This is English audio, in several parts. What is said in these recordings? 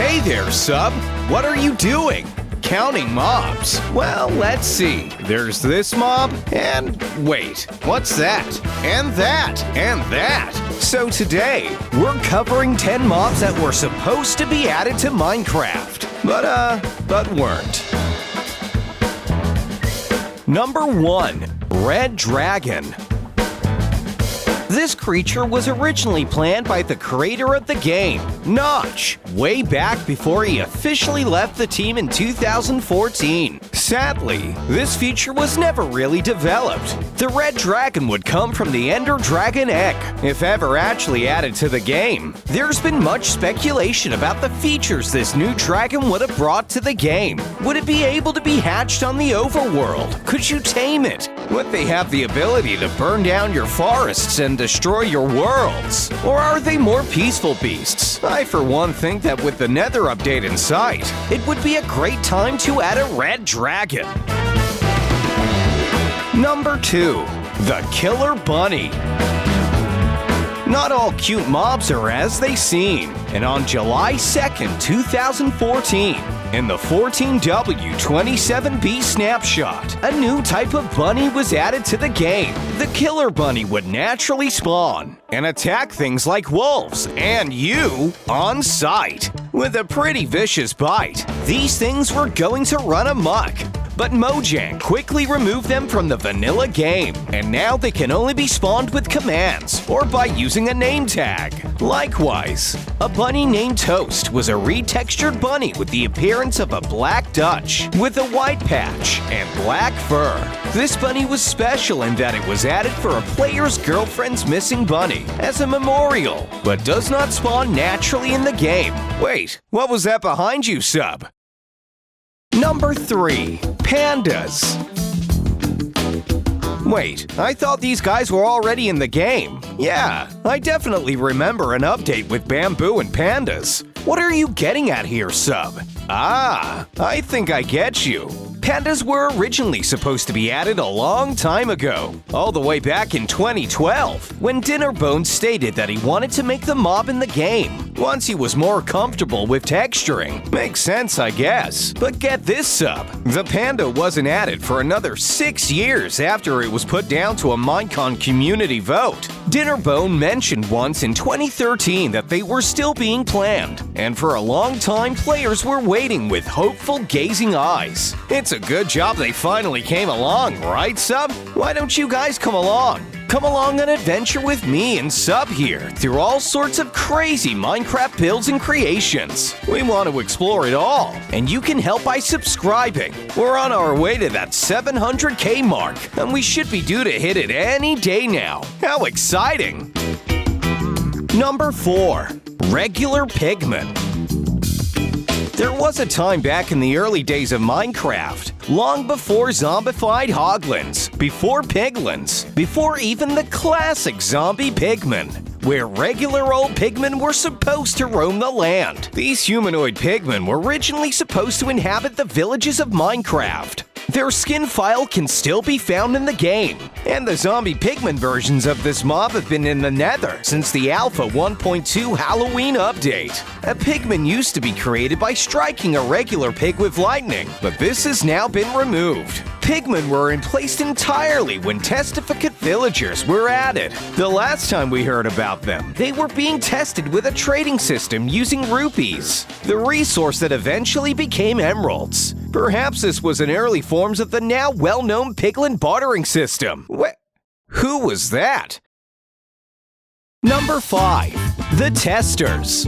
Hey there, sub! What are you doing? Counting mobs? Well, let's see. There's this mob, and wait, what's that? And that, and that. So today, we're covering 10 mobs that were supposed to be added to Minecraft, but weren't. Number 1. Red Dragon. This creature was originally planned by the creator of the game, Notch, way back before he officially left the team in 2014. Sadly, this feature was never really developed. The Red Dragon would come from the Ender Dragon egg, if ever actually added to the game. There's been much speculation about the features this new dragon would have brought to the game. Would it be able to be hatched on the overworld? Could you tame it? Would they have the ability to burn down your forests and destroy your worlds? Or are they more peaceful beasts? I for one think that with the Nether update in sight, it would be a great time to add a Red Dragon. Number 2. The Killer Bunny. Not all cute mobs are as they seem, and on July 2nd, 2014, in the 14W27B snapshot, a new type of bunny was added to the game. The killer bunny would naturally spawn and attack things like wolves and you on sight. With a pretty vicious bite, these things were going to run amok. But Mojang quickly removed them from the vanilla game, and now they can only be spawned with commands or by using a name tag. Likewise, a bunny named Toast was a retextured bunny with the appearance of a black Dutch, with a white patch and black fur. This bunny was special in that it was added for a player's girlfriend's missing bunny as a memorial, but does not spawn naturally in the game. Wait, what was that behind you, sub? Number 3. Pandas. Wait, I thought these guys were already in the game. Yeah, I definitely remember an update with bamboo and pandas. What are you getting at here, sub? Ah, I think I get you. Pandas were originally supposed to be added a long time ago, all the way back in 2012, when Dinnerbone stated that he wanted to make the mob in the game, once he was more comfortable with texturing. Makes sense, I guess. But get this, sub. The panda wasn't added for another 6 years after it was put down to a Minecon community vote. Dinnerbone mentioned once in 2013 that they were still being planned, and for a long time players were waiting with hopeful gazing eyes. It's a good job they finally came along, right, sub? Why don't you guys come along? Come along on an adventure with me and Sub here through all sorts of crazy Minecraft builds and creations. We want to explore it all, and you can help by subscribing. We're on our way to that 700K mark, and we should be due to hit it any day now. How exciting! Number 4. Regular Pigmen. There was a time back in the early days of Minecraft, long before zombified hoglins, before piglins, before even the classic zombie pigmen, where regular old pigmen were supposed to roam the land. These humanoid pigmen were originally supposed to inhabit the villages of Minecraft. Their skin file can still be found in the game, and the zombie pigman versions of this mob have been in the Nether since the Alpha 1.2 Halloween update. A pigman used to be created by striking a regular pig with lightning, but this has now been removed. Pigmen were replaced entirely when testificate villagers were added. The last time we heard about them, they were being tested with a trading system using rupees, the resource that eventually became emeralds. Perhaps this was an early forms of the now well-known piglin bartering system. Who was that? Number 5. The Testers.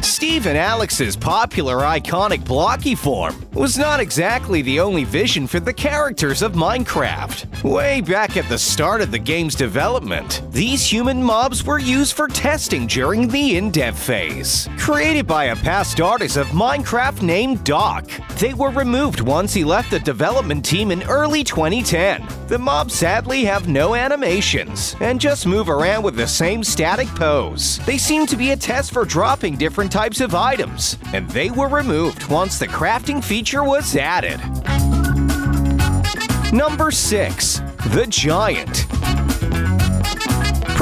Steve and Alex's popular iconic blocky form was not exactly the only vision for the characters of Minecraft. Way back at the start of the game's development, these human mobs were used for testing during the in-dev phase. Created by a past artist of Minecraft named Doc, they were removed once he left the development team in early 2010. The mobs sadly have no animations and just move around with the same static pose. They seem to be a test for dropping different types of items, and they were removed once the crafting feature was added. Number 6. The Giant.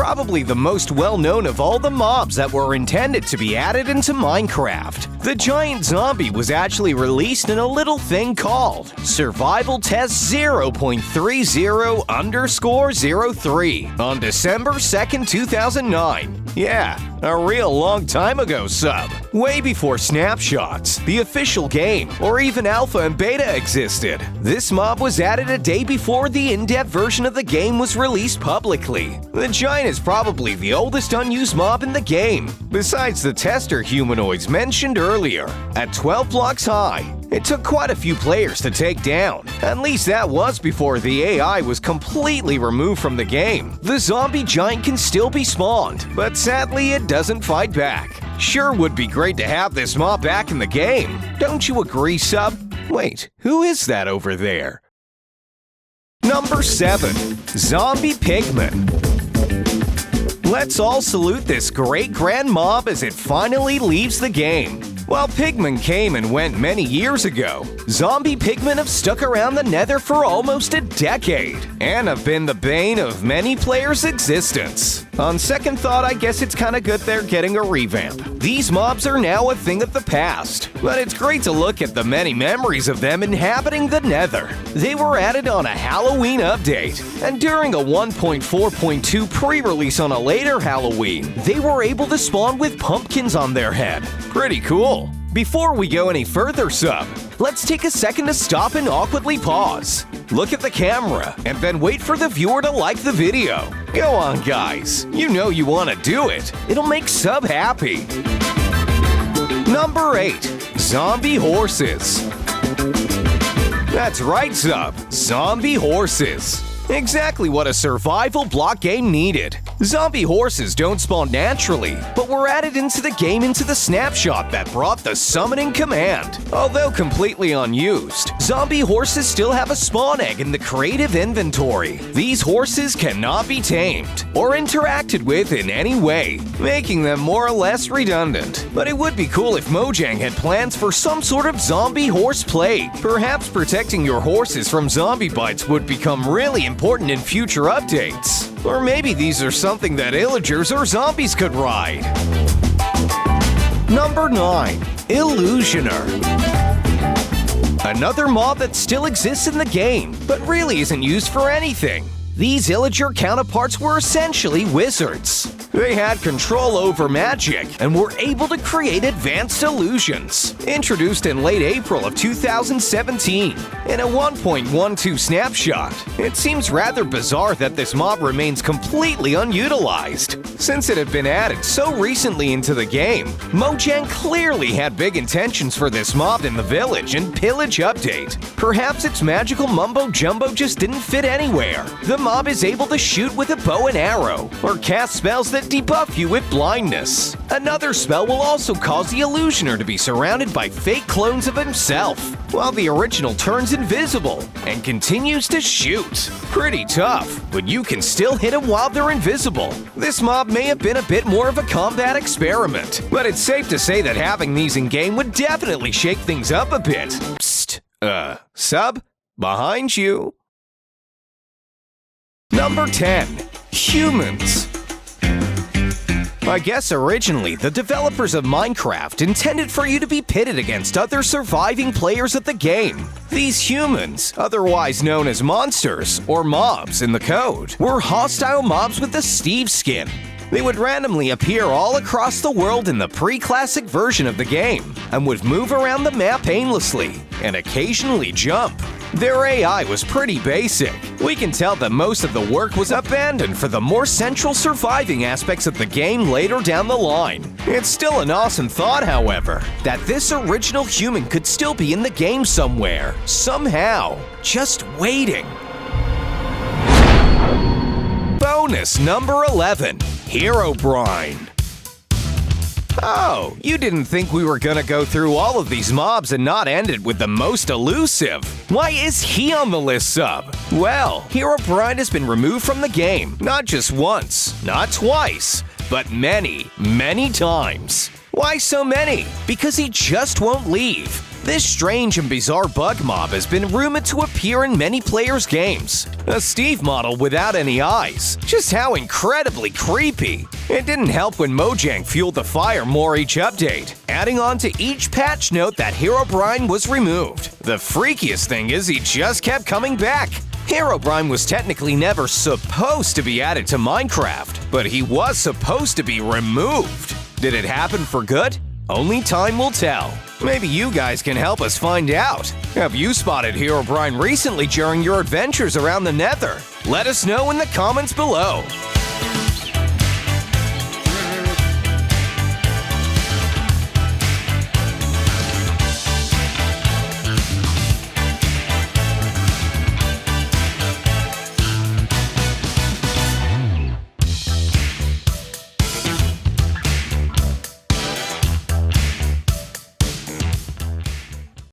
probably the most well-known of all the mobs that were intended to be added into Minecraft. The giant zombie was actually released in a little thing called Survival Test 0.30_03 on December 2nd, 2009. Yeah, a real long time ago, sub. Way before snapshots, the official game, or even alpha and beta existed. This mob was added a day before the in-depth version of the game was released publicly. The giant is probably the oldest unused mob in the game, besides the tester humanoids mentioned earlier. At 12 blocks high, it took quite a few players to take down. At least that was before the AI was completely removed from the game. The zombie giant can still be spawned, but sadly it doesn't fight back. Sure would be great to have this mob back in the game. Don't you agree, sub? Wait, who is that over there? Number 7. Zombie Pigman. Let's all salute this great grand mob as it finally leaves the game. While Pigmen came and went many years ago, zombie pigmen have stuck around the Nether for almost a decade and have been the bane of many players' existence. On second thought, I guess it's kinda good they're getting a revamp. These mobs are now a thing of the past, but it's great to look at the many memories of them inhabiting the Nether. They were added on a Halloween update, and during a 1.4.2 pre-release on a later Halloween, they were able to spawn with pumpkins on their head. Pretty cool. Before we go any further, sub, let's take a second to stop and awkwardly pause. Look at the camera, and then wait for the viewer to like the video. Go on, guys. You know you want to do it. It'll make sub happy. Number 8. Zombie Horses. That's right, sub. Zombie Horses. Exactly what a survival block game needed. Zombie horses don't spawn naturally, but were added into the game into the snapshot that brought the summoning command. Although completely unused, zombie horses still have a spawn egg in the creative inventory. These horses cannot be tamed or interacted with in any way, making them more or less redundant. But it would be cool if Mojang had plans for some sort of zombie horse plague. Perhaps protecting your horses from zombie bites would become really important in future updates. Or maybe these are something that illagers or zombies could ride. Number 9. Illusioner. Another mob that still exists in the game, but really isn't used for anything. These illager counterparts were essentially wizards. They had control over magic and were able to create advanced illusions. Introduced in late April of 2017 in a 1.12 snapshot, it seems rather bizarre that this mob remains completely unutilized. Since it had been added so recently into the game, Mojang clearly had big intentions for this mob in the village and pillage update. Perhaps its magical mumbo jumbo just didn't fit anywhere. The mob is able to shoot with a bow and arrow, or cast spells that debuff you with blindness. Another spell will also cause the illusioner to be surrounded by fake clones of himself, while the original turns invisible and continues to shoot. Pretty tough, but you can still hit them while they're invisible. This mob may have been a bit more of a combat experiment, but it's safe to say that having these in-game would definitely shake things up a bit. Psst, sub, behind you. Number 10. Humans. I guess originally, the developers of Minecraft intended for you to be pitted against other surviving players of the game. These humans, otherwise known as monsters or mobs in the code, were hostile mobs with the Steve skin. They would randomly appear all across the world in the pre-classic version of the game and would move around the map aimlessly and occasionally jump. Their AI was pretty basic. We can tell that most of the work was abandoned for the more central surviving aspects of the game later down the line. It's still an awesome thought, however, that this original human could still be in the game somewhere, somehow, just waiting. Bonus number 11. Herobrine. Oh, you didn't think we were gonna go through all of these mobs and not end it with the most elusive? Why is he on the list, sub? Well, Herobrine has been removed from the game, not just once, not twice, but many, many times. Why so many? Because he just won't leave. This strange and bizarre bug mob has been rumored to appear in many players' games. A Steve model without any eyes. Just how incredibly creepy. It didn't help when Mojang fueled the fire more each update, adding on to each patch note that Herobrine was removed. The freakiest thing is he just kept coming back. Herobrine was technically never supposed to be added to Minecraft, but he was supposed to be removed. Did it happen for good? Only time will tell. Maybe you guys can help us find out. Have you spotted Herobrine recently during your adventures around the Nether? Let us know in the comments below.